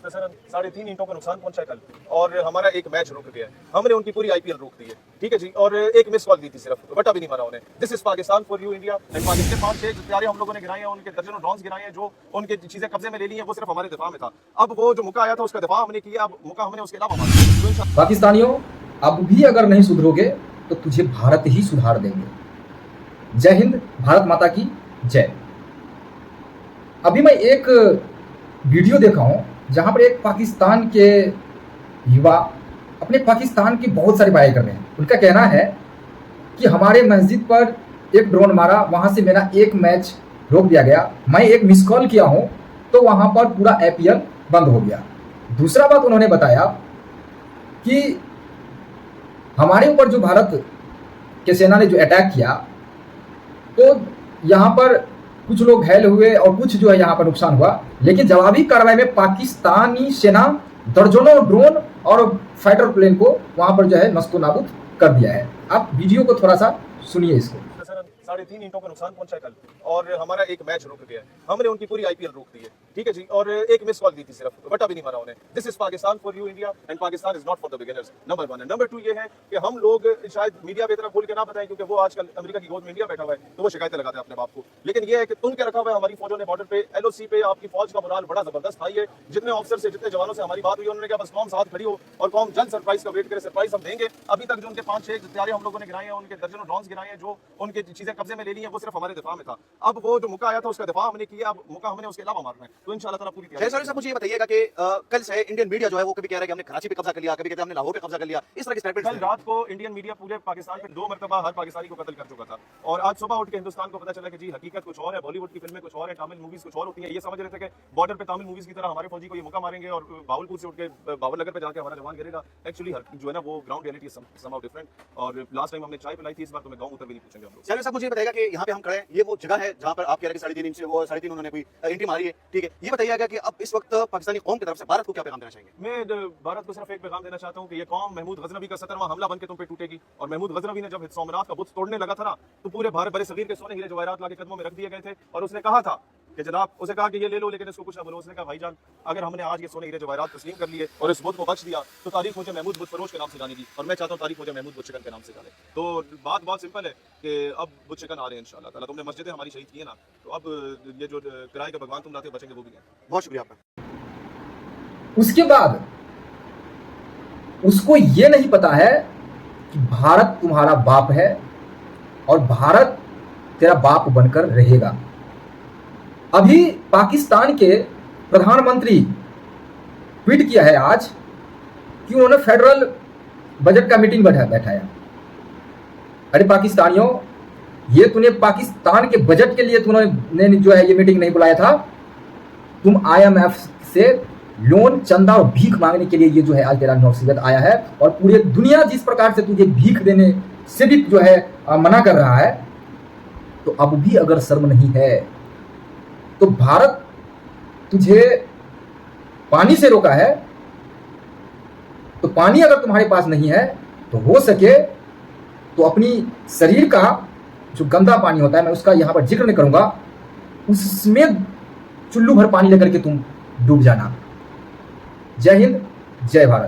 Sir 3.5 ईंटों का नुकसान पहुंचा है कल, और हमारा एक मैच रुक गया है। हमने उनकी पूरी आईपीएल रोक दी है, ठीक है जी। और एक मिस कॉल दी थी सिर्फ, बटा भी नहीं मारा उन्हें। This is Pakistan for you India and Pakistan. 5-6 प्यारे हम लोगों ने गिराए हैं, उनके दर्जनों ड्रॉन्स गिराए हैं, जो उनके चीजें कब्जे में ले ली हैं, वो सिर्फ हमारे दिफा में था। अब वो जो मौका आया था उसका दिफा हमने किया, अब मौका हमने उसके अलावा मारा। पाकिस्तानियों, अब भी अगर नहीं सुधरोगे तो तुझे भारत ही सुधार देंगे। जय हिंद, भारत माता की जय। अभी मैं एक वीडियो देखा हूं जहां पर एक पाकिस्तान के युवा अपने पाकिस्तान की बहुत सारी बातें कर रहे हैं। उनका कहना है कि हमारे मस्जिद पर एक ड्रोन मारा, वहां से मेरा एक मैच रोक दिया गया, मैं एक मिस कॉल किया हूं तो वहां पर पूरा आईपीएल बंद हो गया। दूसरा बात उन्होंने बताया कि हमारे ऊपर जो भारत के सेना ने जो अटैक किया तो यहाँ पर कुछ लोग घायल हुए और कुछ जो है यहाँ पर नुकसान हुआ, लेकिन जवाबी कार्रवाई में पाकिस्तानी सेना दर्जनों ड्रोन और फाइटर प्लेन को वहां पर जो है नस्तो नाबूद कर दिया है। आप वीडियो को थोड़ा सा सुनिए इसको। 3.5 ईंटों का नुकसान पहुंचा है कल, और हमारा एक मैच रुक गया है। हमने उनकी पूरी आईपीएल रोक दी है, ठीक है जी। और एक मिस कॉल दी थी सिर्फ, बटा भी नहीं मारा उन्हें। This is Pakistan for you India and Pakistan is not for the beginners, number 1। Number 2 ये है कि हम लोग शायद मीडिया पे तरह खोल के ना बताएं, क्योंकि वो आजकल अमेरिका की गोद में इंडिया बैठा हुआ है, तो वो शिकायतें लगाते हैं अपने बाप को। लेकिन ये है कि तुम क्या रखा हुआ है हमारी फौजों ने बॉर्डर पे, एलओसी पे आपकी फौज का मोराल बड़ा जबरदस्त हाई है। जितने ऑफिसर से, जितने जवानों से हमारी बात हुई, उन्होंने कहा बस कौम साथ खड़ी हो और कौम जल्द सरप्राइज का वेट करे, सरप्राइज हम देंगे। अभी तक जो उनके 5-6 हथियार हम लोगों ने गिराए हैं, उनके दर्जनों ड्रॉन्स गिराए हैं, जो उनके चीजें कब्जे में ले ली हैं, वो सिर्फ हमारे दिफा में था। अब वो जो मौका आया था उसका दिफा हमने किया, अब मौका हमने उसके अलावा मारना है, तो इंशाल्लाह ताला पूरी तैयारी। साहब मुझे ये बताइएगा कि कल से इंडियन मीडिया जो है वो कभी कह रहा है कि हमने कराची पे कब्जा कर लिया, कभी कहते हैं हमने लाहौर पे कब्जा कर लिया, इस तरह के स्टेटमेंट। कल रात को इंडियन मीडिया पूरे पाकिस्तान पे 2 मरतबा हर पाकिस्तानी को कत्ल कर चुका था, और आज सुबह उठ के हिंदुस्तान को पता चला कि जी हकीकत कुछ और है, बॉलीवुड की फिल्में कुछ और है, तमिल मूवीज कुछ और होती हैं। ये समझ रहे थे कि बॉर्डर पे तमिल मूवीज की तरह हमारे फौजी को ये मौका मारेंगे और बावलपुर से उठ के बावलनगर पे जाके हमारा जवान गिरेगा। एक्चुअली जो है ना वो ग्राउंड रियलिटी समहाउ डिफरेंट। और लास्ट टाइम हमने चाय पिलाई थी, इस बार तो मैं गांव उतर भी नहीं पूछेंगे हम लोग। साहब मुझे बताइएगा कि यहाँ पे हम खड़े हैं, ये वो जगह है जहाँ पर आप कह रहे हैं 3.5 इंच से वो 3.5 उन्होंने कोई एंट्री मारी है, ठीक है। ये बताइएगा कि अब इस वक्त पाकिस्तानी कौम की तरफ से भारत को क्या पैगाम देना चाहेंगे? मैं भारत को सिर्फ एक पैगाम देना चाहता हूँ कि ये कौम महमूद गजनवी का 17वां हमला बनकर तुम पे टूटेगी। और महमूद गजनवी ने जब सोमनाथ का बुत तोड़ने लगा था ना, तो पूरे भारत बड़े सगीर के सोने हीरे जवाहरात लाके कदमों में रख दिए गए थे, और उसने कहा था कि जनाब, उसे कहा कि ये ले लो लेकिन इसको कुछ ना बोलो। उसने कहा भाईजान, अगर हमने आज ये सोने हीरे जवाहरात तस्लीम कर लिए और इस बुत को बख्श दिया तो तारीख मुझे महमूद बुत फरोश के नाम से जानेगी, और मैं चाहता हूँ तारीख मुझे महमूद बुत चिकन के नाम से जाने। तो बात बहुत सिंपल है कि अब बुत चिकन आ रहे हैं इंशाल्लाह ताला। तुमने मस्जिदें हमारी शहीद की है ना, तो अब ये जो किराए के भगवान तुम लाते बचेंगे वो भी है। बहुत शुक्रिया आपका। उसके बाद उसको ये नहीं पता है कि भारत तुम्हारा बाप है और भारत तेरा बाप बनकर रहेगा। अभी पाकिस्तान के प्रधानमंत्री ट्वीट किया है आज कि उन्होंने फेडरल बजट का मीटिंग बैठाया। अरे पाकिस्तानियों, ये तूने पाकिस्तान के बजट के लिए तूने जो है ये मीटिंग नहीं बुलाया था। तुम आईएमएफ से लोन, चंदा और भीख मांगने के लिए ये जो है आज तेरा नौसियत आया है, और पूरी दुनिया जिस प्रकार से तुझे भीख देने से भी जो है मना कर रहा है, तो अब भी अगर शर्म नहीं है तो भारत तुझे पानी से रोका है, तो पानी अगर तुम्हारे पास नहीं है तो हो सके तो अपनी शरीर का जो गंदा पानी होता है, मैं उसका यहाँ पर जिक्र नहीं करूंगा, उसमें चुल्लू भर पानी लेकर के तुम डूब जाना। जय हिंद, जय भारत।